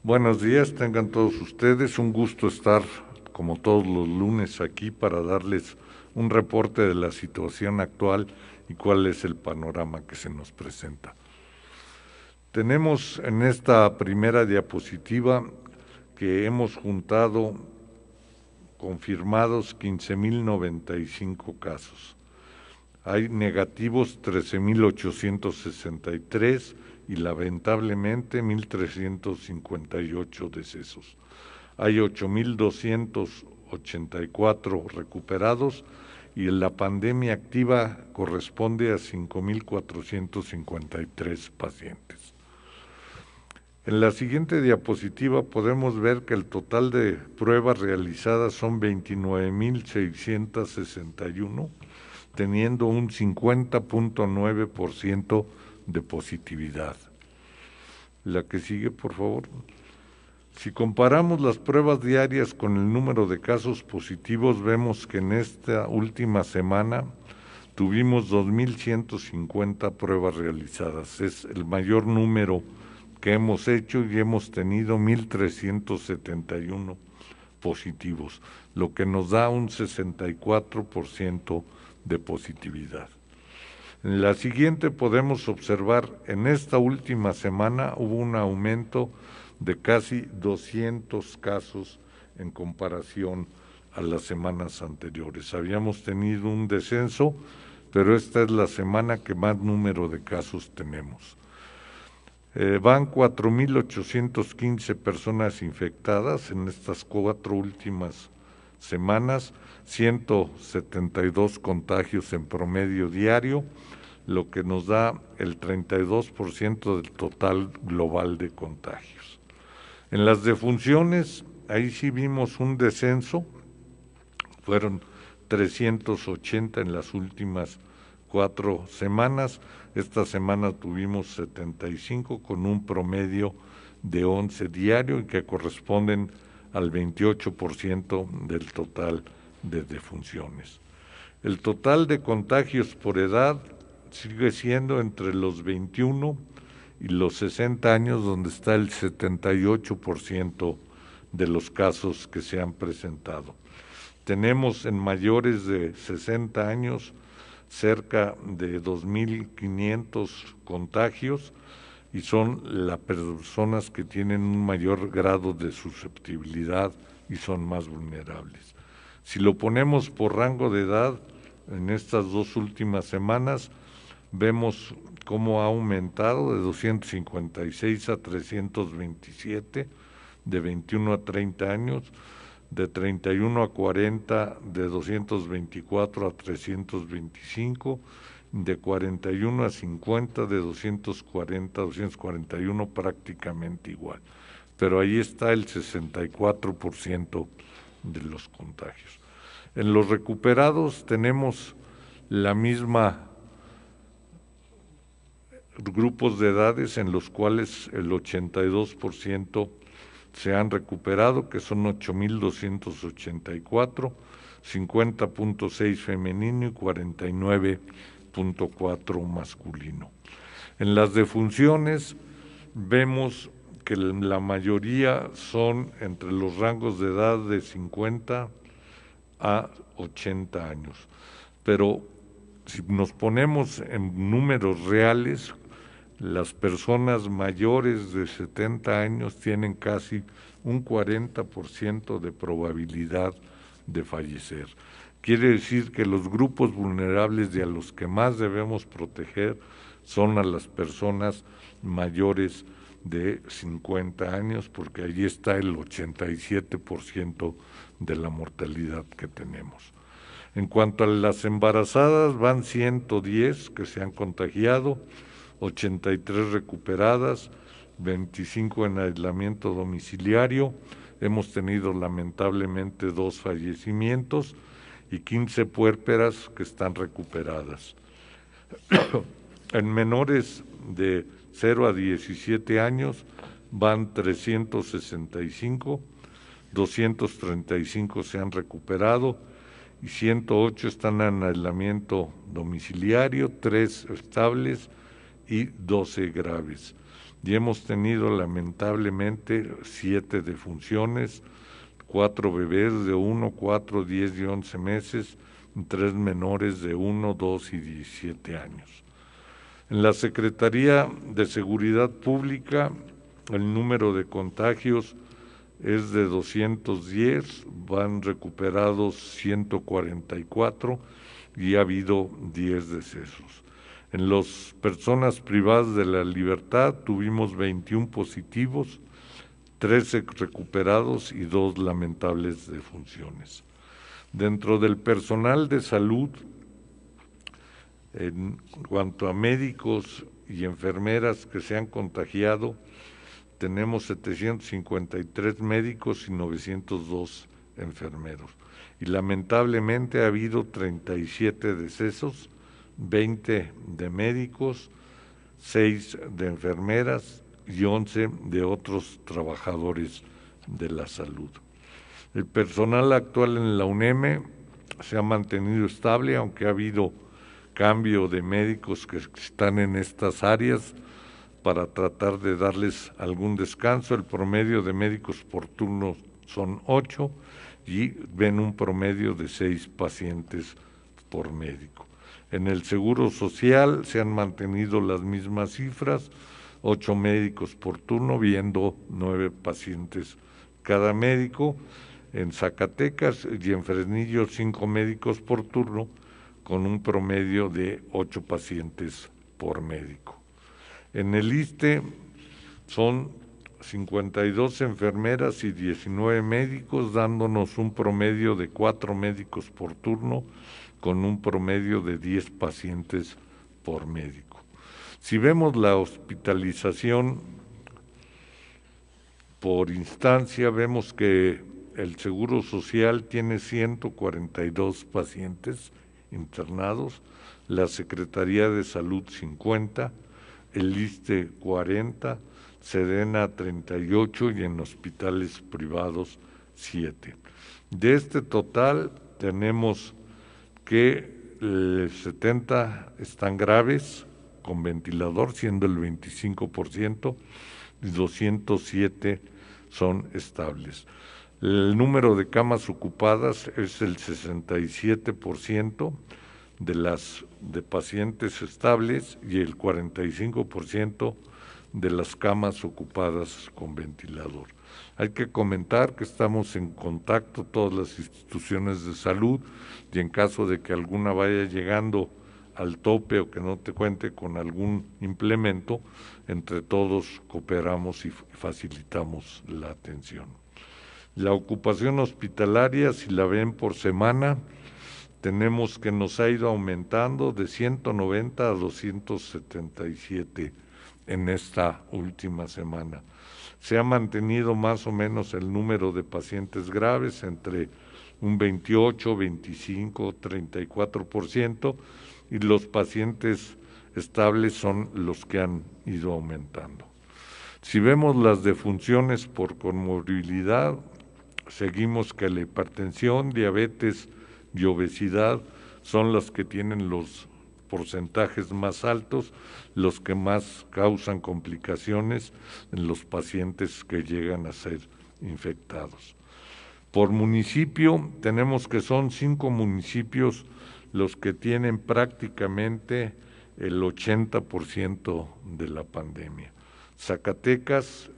Buenos días, tengan todos ustedes. Un gusto estar como todos los lunes aquí para darles un reporte de la situación actual y cuál es el panorama que se nos presenta. Tenemos en esta primera diapositiva que hemos juntado confirmados 15,095 casos. Hay negativos 13,863 y lamentablemente 1,358 decesos. Hay 8,284 recuperados y la pandemia activa corresponde a 5,453 pacientes. En la siguiente diapositiva podemos ver que el total de pruebas realizadas son 29,661, teniendo un 50,9% de positividad. La que sigue, por favor. Si comparamos las pruebas diarias con el número de casos positivos, vemos que en esta última semana tuvimos 2,150 pruebas realizadas. Es el mayor número que hemos hecho y hemos tenido 1,371 positivos, lo que nos da un 64% de positividad. En la siguiente podemos observar, en esta última semana hubo un aumento de casi 200 casos en comparación a las semanas anteriores. Habíamos tenido un descenso, pero esta es la semana que más número de casos tenemos. Van 4,815 personas infectadas en estas 4 últimas semanas, 172 contagios en promedio diario, lo que nos da el 32% del total global de contagios. En las defunciones, ahí sí vimos un descenso, fueron 380 en las últimas 4 semanas. Esta semana tuvimos 75 con un promedio de 11 diario y que corresponden al 28% del total de defunciones. El total de contagios por edad sigue siendo entre los 21 y los 60 años, donde está el 78% de los casos que se han presentado. Tenemos en mayores de 60 años cerca de 2,500 contagios y son las personas que tienen un mayor grado de susceptibilidad y son más vulnerables. Si lo ponemos por rango de edad, en estas 2 últimas semanas vemos cómo ha aumentado de 256 a 327, de 21 a 30 años, de 31 a 40, de 224 a 325, de 41 a 50, de 240 a 241, prácticamente igual. Pero ahí está el 64% de los contagios. En los recuperados tenemos la misma grupos de edades en los cuales el 82% se han recuperado, que son 8,284, 50,6 femenino y 49,4 masculino. En las defunciones vemos que la mayoría son entre los rangos de edad de 50 a 80 años, pero si nos ponemos en números reales, las personas mayores de 70 años tienen casi un 40% de probabilidad de fallecer. Quiere decir que los grupos vulnerables y a los que más debemos proteger son a las personas mayores de 50 años, porque allí está el 87% de la mortalidad que tenemos. En cuanto a las embarazadas, van 110 que se han contagiado, 83 recuperadas, 25 en aislamiento domiciliario. Hemos tenido lamentablemente 2 fallecimientos y 15 puérperas que están recuperadas. En menores de 0 a 17 años van 365, 235 se han recuperado y 108 están en aislamiento domiciliario, 3 estables y 12 graves. y hemos tenido lamentablemente 7 defunciones, 4 bebés de 1, 4, 10 y 11 meses, 3 menores de 1, 2 y 17 años. En la Secretaría de Seguridad Pública, el número de contagios es de 210, van recuperados 144 y ha habido 10 decesos. En las personas privadas de la libertad tuvimos 21 positivos, 13 recuperados y 2 lamentables defunciones. Dentro del personal de salud, en cuanto a médicos y enfermeras que se han contagiado, tenemos 753 médicos y 902 enfermeros. Y lamentablemente ha habido 37 decesos, 20 de médicos, 6 de enfermeras y 11 de otros trabajadores de la salud. El personal actual en la UNEM se ha mantenido estable, aunque ha habido cambio de médicos que están en estas áreas para tratar de darles algún descanso. El promedio de médicos por turno son 8 y ven un promedio de 6 pacientes por médico. En el Seguro Social se han mantenido las mismas cifras, 8 médicos por turno, viendo 9 pacientes cada médico. En Zacatecas y en Fresnillo 5 médicos por turno, con un promedio de 8 pacientes por médico. En el ISSSTE son 52 enfermeras y 19 médicos, dándonos un promedio de 4 médicos por turno, con un promedio de 10 pacientes por médico. Si vemos la hospitalización por instancia, vemos que el Seguro Social tiene 142 pacientes internados, la Secretaría de Salud 50, el ISSSTE 40, Sedena 38 y en hospitales privados 7. De este total tenemos que 70 están graves con ventilador, siendo el 25%, y 207 son estables. El número de camas ocupadas es el 67% de pacientes estables y el 45% de las camas ocupadas con ventilador. Hay que comentar que estamos en contacto todas las instituciones de salud y en caso de que alguna vaya llegando al tope o que no te cuente con algún implemento, entre todos cooperamos y facilitamos la atención. La ocupación hospitalaria, si la ven por semana, tenemos que nos ha ido aumentando de 190 a 277 en esta última semana. Se ha mantenido más o menos el número de pacientes graves entre un 28, 25, 34%, y los pacientes estables son los que han ido aumentando. Si vemos las defunciones por comorbilidad, seguimos que la hipertensión, diabetes y obesidad son las que tienen los porcentajes más altos, los que más causan complicaciones en los pacientes que llegan a ser infectados. Por municipio tenemos que son 5 municipios los que tienen prácticamente el 80% de la pandemia. Zacatecas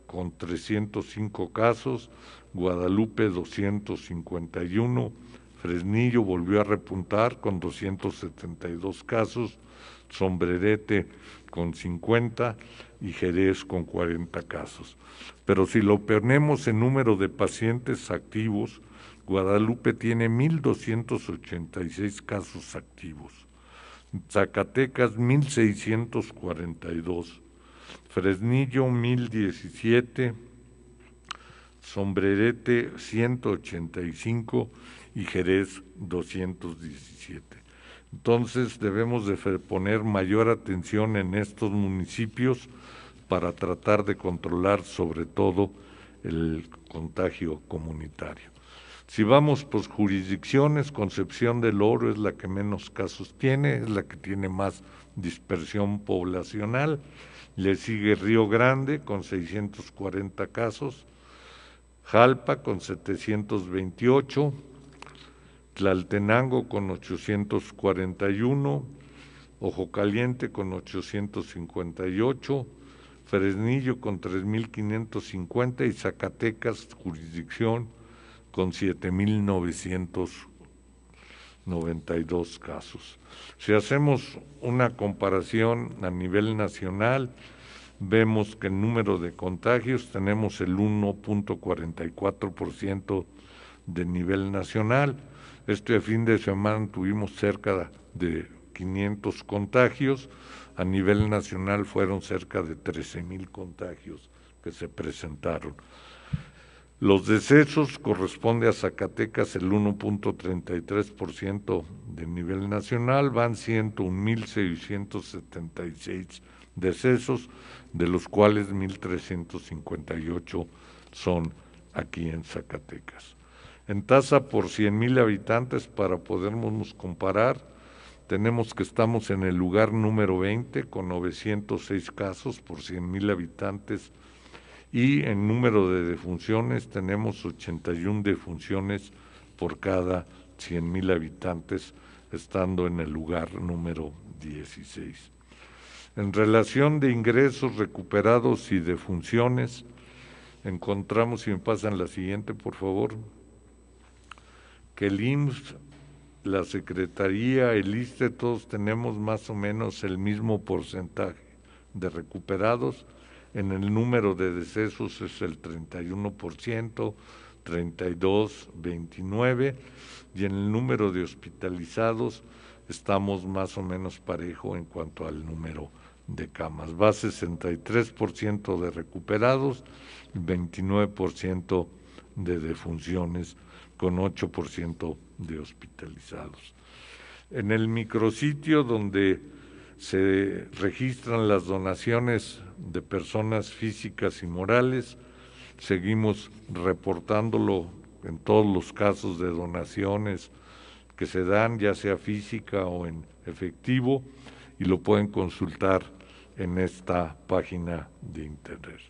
con 305 casos, Guadalupe 251, Fresnillo volvió a repuntar con 272 casos, Sombrerete con 50 y Jerez con 40 casos. Pero si lo ponemos en número de pacientes activos, Guadalupe tiene 1,286 casos activos, Zacatecas 1,642, Fresnillo 1,017, Sombrerete 185 y Jerez 217. Entonces debemos de poner mayor atención en estos municipios para tratar de controlar sobre todo el contagio comunitario. Si vamos por jurisdicciones, Concepción del Oro es la que menos casos tiene, es la que tiene más dispersión poblacional, Le sigue Río Grande con 640 casos, Jalpa con 728, Tlaltenango con 841, Ojo Caliente con 858, Fresnillo con 3.550 y Zacatecas, jurisdicción, con 7.992 casos. Si hacemos una comparación a nivel nacional, vemos que el número de contagios tenemos el 1.44% de nivel nacional. Este fin de semana tuvimos cerca de 500 contagios. A nivel nacional fueron cerca de 13,000 contagios que se presentaron. Los decesos corresponde a Zacatecas el 1.33% de nivel nacional, van 101,676 decesos, de los cuales 1,358 son aquí en Zacatecas. En tasa por 100,000 habitantes, para podernos comparar, tenemos que estamos en el lugar número 20 con 906 casos por 100,000 habitantes, y en número de defunciones tenemos 81 defunciones por cada 100,000 habitantes, estando en el lugar número 16. En relación de ingresos recuperados y defunciones, encontramos, si me pasan la siguiente por favor, que el IMSS, la Secretaría, el ISSSTE, todos tenemos más o menos el mismo porcentaje de recuperados. En el número de decesos es el 31%, 32, 29, y en el número de hospitalizados estamos más o menos parejo en cuanto al número de camas. Va 63% de recuperados, 29% de defunciones, con 8% de hospitalizados. En el micrositio donde se registran las donaciones de personas físicas y morales, seguimos reportándolo en todos los casos de donaciones que se dan, ya sea física o en efectivo, y lo pueden consultar en esta página de internet.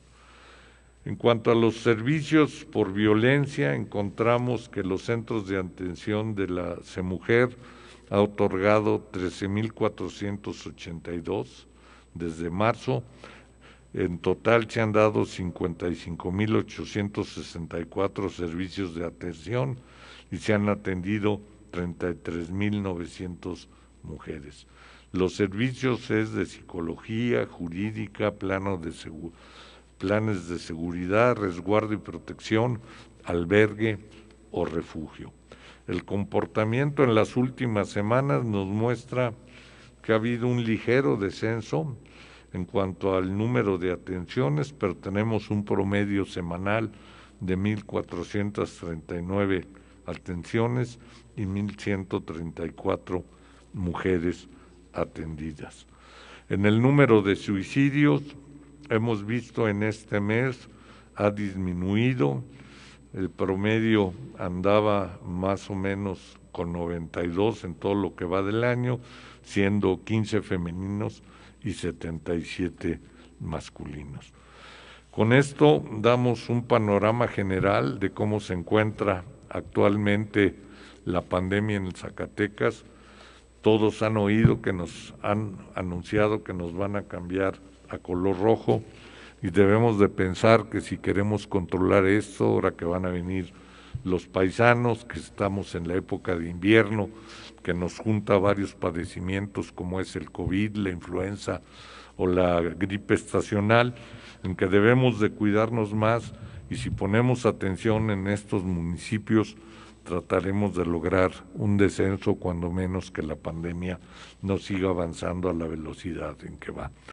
En cuanto a los servicios por violencia, encontramos que los centros de atención de la CEMUJER ha otorgado 13,482 desde marzo. En total se han dado 55,864 servicios de atención y se han atendido 33,900 mujeres. Los servicios es de psicología, jurídica, planes de seguridad, resguardo y protección, albergue o refugio. El comportamiento en las últimas semanas nos muestra que ha habido un ligero descenso en cuanto al número de atenciones, pero tenemos un promedio semanal de 1,439 atenciones y 1,134 mujeres atendidas. En el número de suicidios, hemos visto en este mes ha disminuido. El promedio andaba más o menos con 92 en todo lo que va del año, siendo 15 femeninos y 77 masculinos. Con esto damos un panorama general de cómo se encuentra actualmente la pandemia en Zacatecas. Todos han oído que nos han anunciado que nos van a cambiar a color rojo, y debemos de pensar que si queremos controlar esto, ahora que van a venir los paisanos, que estamos en la época de invierno, que nos junta varios padecimientos como es el COVID, la influenza o la gripe estacional, en que debemos de cuidarnos más, y si ponemos atención en estos municipios, trataremos de lograr un descenso, cuando menos que la pandemia no siga avanzando a la velocidad en que va.